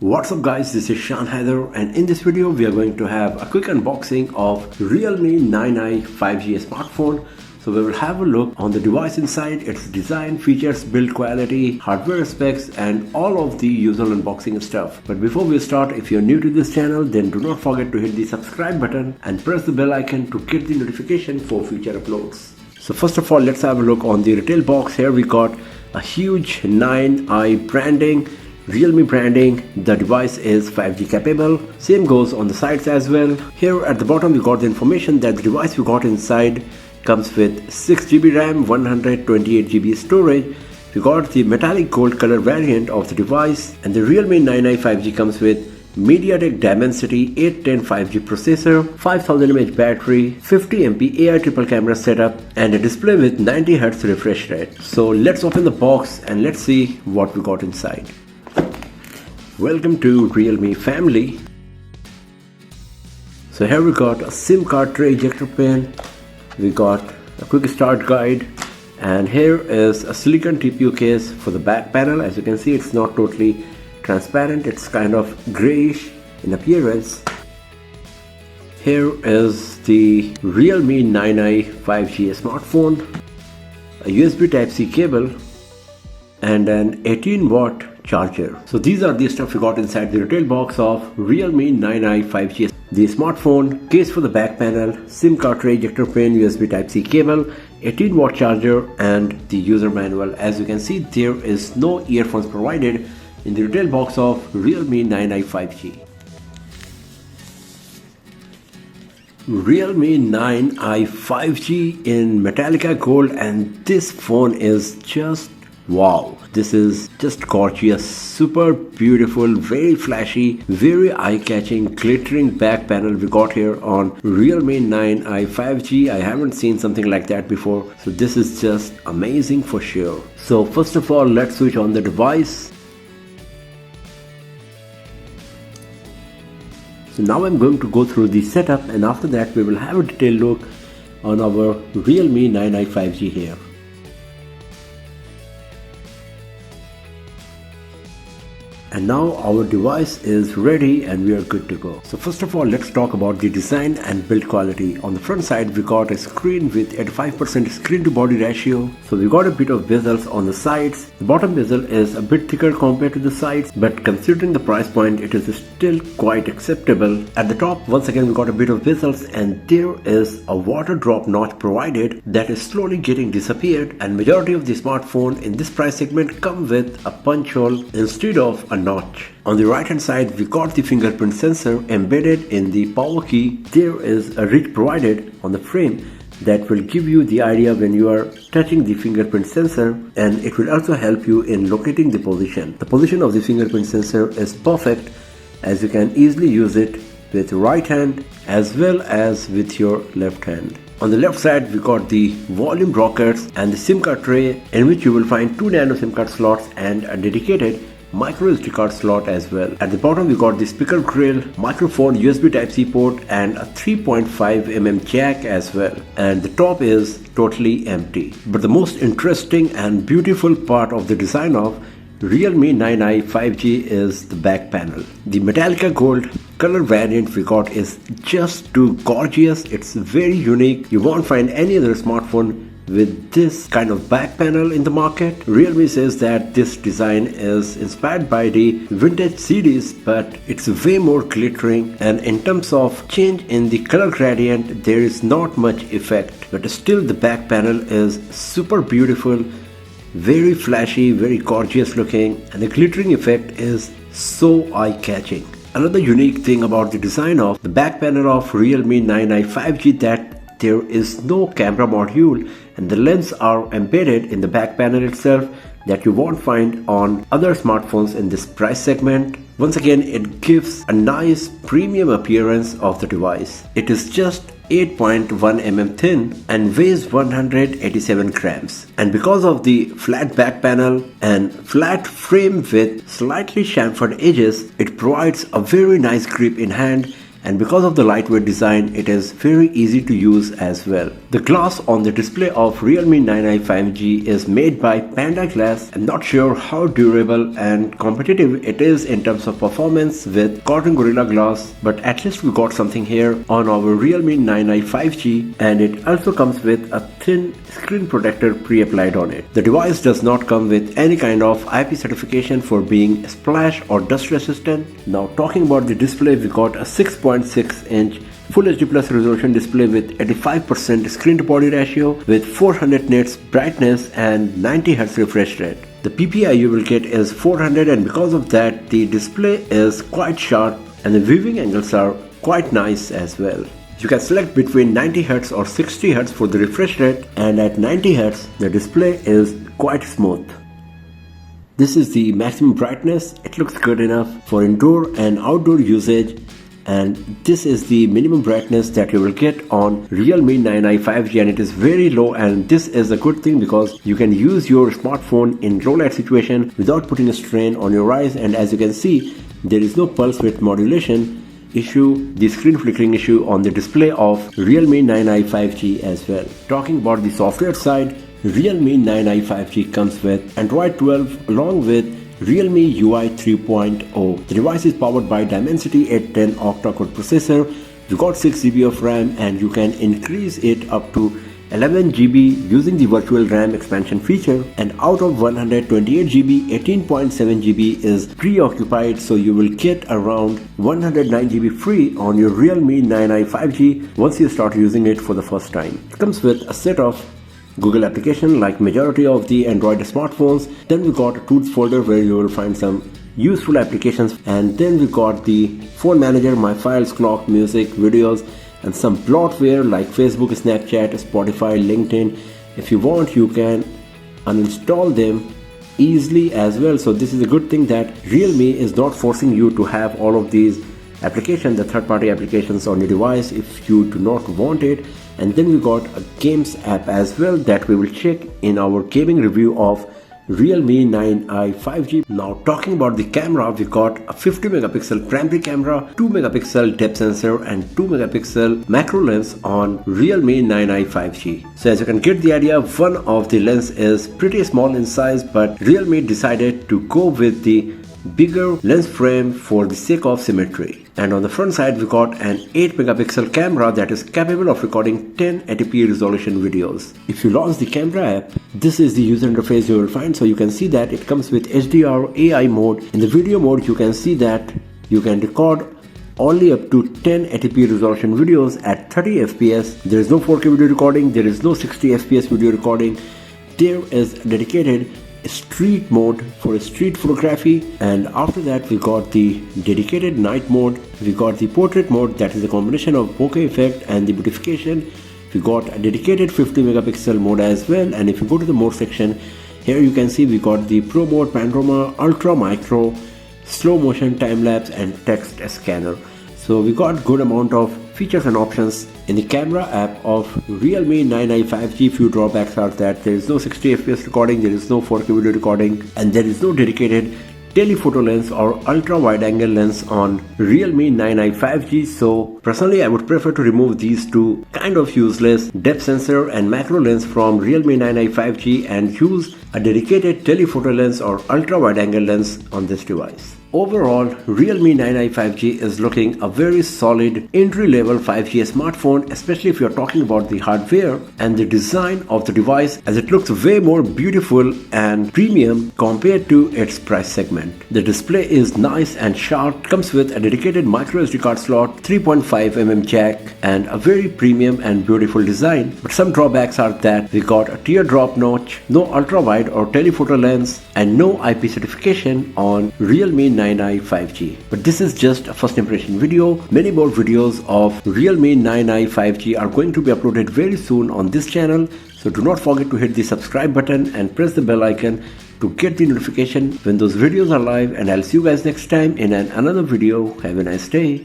What's up guys, this is Shan Haider, and in this video we are going to have a quick unboxing of Realme 9i 5G smartphone. So we will have a look on the device inside, its design, features, build quality, hardware specs and all of the usual unboxing stuff. But before we start, if you're new to this channel, then do not forget to hit the subscribe button and press the bell icon to get the notification for future uploads. So first of all, let's have a look on the retail box. Here we got a huge 9i branding, Realme branding. The device is 5G capable. Same goes on the sides as well. Here at the bottom we got the information that the device we got inside comes with 6GB RAM, 128GB storage. We got the metallic gold color variant of the device, and the Realme 9i 5G comes with MediaTek Dimensity 810 5G processor, 5000 mAh battery, 50MP AI triple camera setup, and a display with 90Hz refresh rate. So let's open the box and let's see what we got inside. Welcome to Realme family. So here we got a SIM card tray ejector pin, we got a quick start guide, and here is a silicon TPU case for the back panel. As you can see, it's not totally transparent, it's kind of grayish in appearance. Here is the Realme 9i 5G smartphone, a USB Type-C cable and an 18-watt charger. So these are the stuff we got inside the retail box of Realme 9i 5G. The smartphone, case for the back panel, SIM card tray ejector pin, USB Type-C cable, 18-watt charger and the user manual. As you can see, there is no earphones provided in the retail box of Realme 9i 5G. Realme 9i 5G in Metallica Gold, and this phone is just wow. This is just gorgeous, super beautiful, very flashy, very eye-catching, glittering back panel we got here on Realme 9i 5G. I haven't seen something like that before, so this is just amazing for sure. So first of all, let's switch on the device. So now I'm going to go through the setup, and after that we will have a detailed look on our Realme 9i 5G here. And now our device is ready and we are good to go. So first of all, let's talk about the design and build quality. On the front side, we got a screen with 85% screen to body ratio. So we got a bit of bezels on the sides. The bottom bezel is a bit thicker compared to the sides, but considering the price point, it is still quite acceptable. At the top, once again, we got a bit of bezels, and there is a water drop notch provided that is slowly getting disappeared, and majority of the smartphone in this price segment come with a punch hole instead of a notch. On the right hand side, we got the fingerprint sensor embedded in the power key. There is a reed provided on the frame that will give you the idea when you are touching the fingerprint sensor, and it will also help you in locating the position. The position of the fingerprint sensor is perfect, as you can easily use it with right hand as well as with your left hand. On the left side, we got the volume rockers and the SIM card tray, in which you will find 2 nano SIM card slots and a dedicated micro SD card slot as well. At the bottom we got the speaker grill, microphone, USB Type-C port and a 3.5mm jack as well, and the top is totally empty. But the most interesting and beautiful part of the design of Realme 9i 5G is the back panel. The Metallica Gold color variant we got is just too gorgeous. It's very unique. You won't find any other smartphone with this kind of back panel in the market. Realme says that this design is inspired by the vintage CDs, but it's way more glittering, and in terms of change in the color gradient, there is not much effect, but still the back panel is super beautiful, very flashy, very gorgeous looking, and the glittering effect is so eye-catching. Another unique thing about the design of the back panel of Realme 9i 5G that there is no camera module, and the lens are embedded in the back panel itself that you won't find on other smartphones in this price segment. Once again, it gives a nice premium appearance of the device. It is just 8.1mm thin and weighs 187 grams. And because of the flat back panel and flat frame with slightly chamfered edges, it provides a very nice grip in hand and because of the lightweight design, it is very easy to use as well. The glass on the display of Realme 9i 5G is made by Panda Glass. I'm not sure how durable and competitive it is in terms of performance with cotton Gorilla Glass, but at least we got something here on our Realme 9i 5G, and it also comes with a thin screen protector pre-applied on it. The device does not come with any kind of IP certification for being splash or dust resistant. Now talking about the display, we got a 6.6-inch Full HD Plus resolution display with 85% screen to body ratio with 400 nits brightness and 90 Hz refresh rate. The PPI you will get is 400, and because of that the display is quite sharp and the viewing angles are quite nice as well. You can select between 90 Hz or 60 Hz for the refresh rate, and at 90 Hz the display is quite smooth. This is the maximum brightness. It looks good enough for indoor and outdoor usage, and this is the minimum brightness that you will get on Realme 9i 5G, and it is very low, and this is a good thing because you can use your smartphone in low light situation without putting a strain on your eyes. And as you can see, there is no pulse width modulation issue, the screen flickering issue on the display of Realme 9i 5G as well. Talking about the software side, Realme 9i 5G comes with Android 12 along with Realme UI 3.0. The device is powered by Dimensity 810 octa-core processor. You got 6GB of RAM, and you can increase it up to 11GB using the virtual RAM expansion feature, and out of 128GB, 18.7GB is preoccupied, so you will get around 109GB free on your Realme 9i 5G once you start using it for the first time. It comes with a set of Google application like majority of the Android smartphones. Then we got a tools folder where you will find some useful applications, and then we got the phone manager, my files, clock, music, videos, and some bloatware like Facebook, Snapchat, Spotify, LinkedIn. If you want, you can uninstall them easily as well. So this is a good thing that Realme is not forcing you to have all of these applications, the third-party applications on your device, if you do not want it. And then we got a games app as well that we will check in our gaming review of Realme 9i 5G. Now talking about the camera, we got a 50 megapixel primary camera, 2 megapixel depth sensor and 2 megapixel macro lens on Realme 9i 5G. So as you can get the idea, one of the lens is pretty small in size, but Realme decided to go with the bigger lens frame for the sake of symmetry. And on the front side we got an 8 megapixel camera that is capable of recording 1080p resolution videos. If you launch the camera app, this is the user interface you will find. So you can see that it comes with HDR AI mode. In the video mode you can see that you can record only up to 1080p resolution videos at 30 fps. There is no 4K video recording, there is no 60 fps video recording. There is a dedicated street mode for street photography, and after that we got the dedicated night mode. We got the portrait mode, that is a combination of bokeh effect and the beautification. We got a dedicated 50 megapixel mode as well, and if you go to the mode section, here you can see we got the pro mode, panorama, ultra micro, slow motion, time lapse and text scanner. So we got good amount of features and options in the camera app of Realme 9i 5G. Few drawbacks are that there is no 60 fps recording, there is no 4K video recording, and there is no dedicated telephoto lens or ultra wide angle lens on Realme 9i 5G. So personally I would prefer to remove these two kind of useless depth sensor and macro lens from Realme 9i 5G and use a dedicated telephoto lens or ultra wide angle lens on this device. Overall, Realme 9i 5G is looking a very solid entry-level 5G smartphone, especially if you're talking about the hardware and the design of the device, as it looks way more beautiful and premium compared to its price segment. The display is nice and sharp, comes with a dedicated micro SD card slot, 3.5mm jack, and a very premium and beautiful design. But some drawbacks are that we got a teardrop notch, no ultra-wide or telephoto lens, and no IP certification on Realme 9i 5G. But this is just a first impression video. Many more videos of Realme 9i 5G are going to be uploaded very soon on this channel. So do not forget to hit the subscribe button and press the bell icon to get the notification when those videos are live. And I'll see you guys next time in another video. Have a nice day.